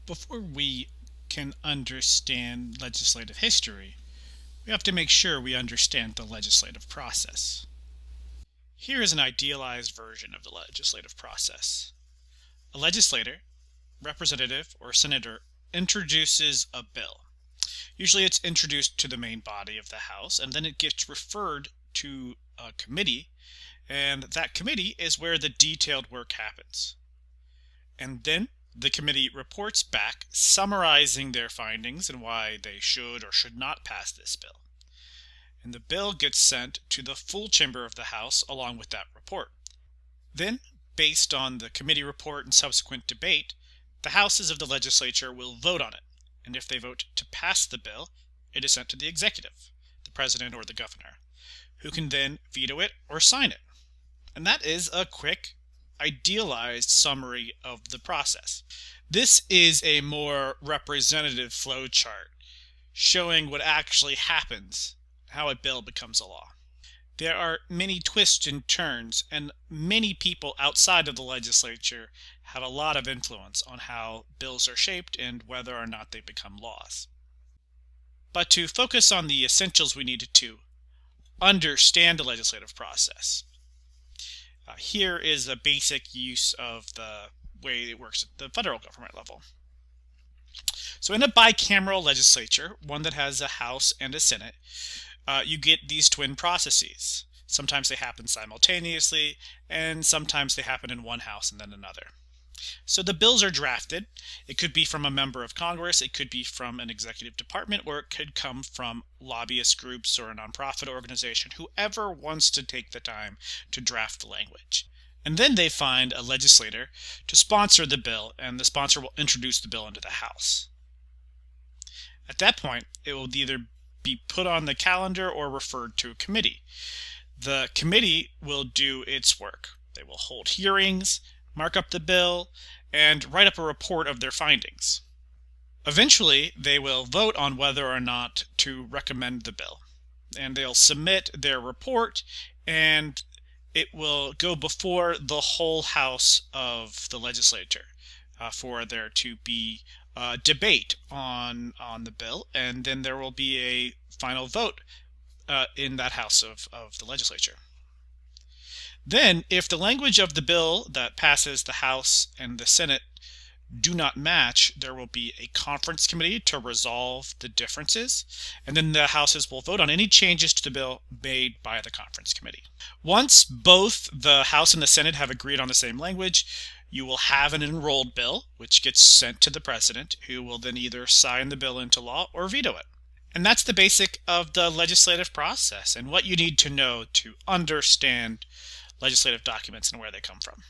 Before we can understand legislative history, we have to make sure we understand the legislative process. Here is an idealized version of the legislative process. A legislator, representative, or senator introduces a bill. Usually it's introduced to the main body of the House, and then it gets referred to a committee, and that committee is where the detailed work happens. And then the committee reports back, summarizing their findings and why they should or should not pass this bill. And the bill gets sent to the full chamber of the House along with that report. Then, based on the committee report and subsequent debate, the houses of the legislature will vote on it. And if they vote to pass the bill, it is sent to the executive, the president or the governor, who can then veto it or sign it. And that is a quick, idealized summary of the process. This is a more representative flowchart showing what actually happens, how a bill becomes a law. There are many twists and turns, and many people outside of the legislature have a lot of influence on how bills are shaped and whether or not they become laws. But to focus on the essentials, we need to understand the legislative process. Here is a basic use of the way it works at the federal government level. So in a bicameral legislature, one that has a House and a Senate, you get these twin processes. Sometimes they happen simultaneously, and sometimes they happen in one house and then another. So the bills are drafted. It could be from a member of Congress, it could be from an executive department, or it could come from lobbyist groups or a nonprofit organization, whoever wants to take the time to draft the language. And then they find a legislator to sponsor the bill, and the sponsor will introduce the bill into the House. At that point, it will either be put on the calendar or referred to a committee. The committee will do its work. They will hold hearings, mark up the bill, and write up a report of their findings. Eventually, they will vote on whether or not to recommend the bill. And they'll submit their report, and it will go before the whole House of the legislature for there to be debate on the bill, and then there will be a final vote in that House of the legislature. Then, if the language of the bill that passes the House and the Senate do not match, there will be a conference committee to resolve the differences, and then the houses will vote on any changes to the bill made by the conference committee. Once both the House and the Senate have agreed on the same language, you will have an enrolled bill, which gets sent to the president, who will then either sign the bill into law or veto it. And that's the basic of the legislative process and what you need to know to understand legislative documents and where they come from.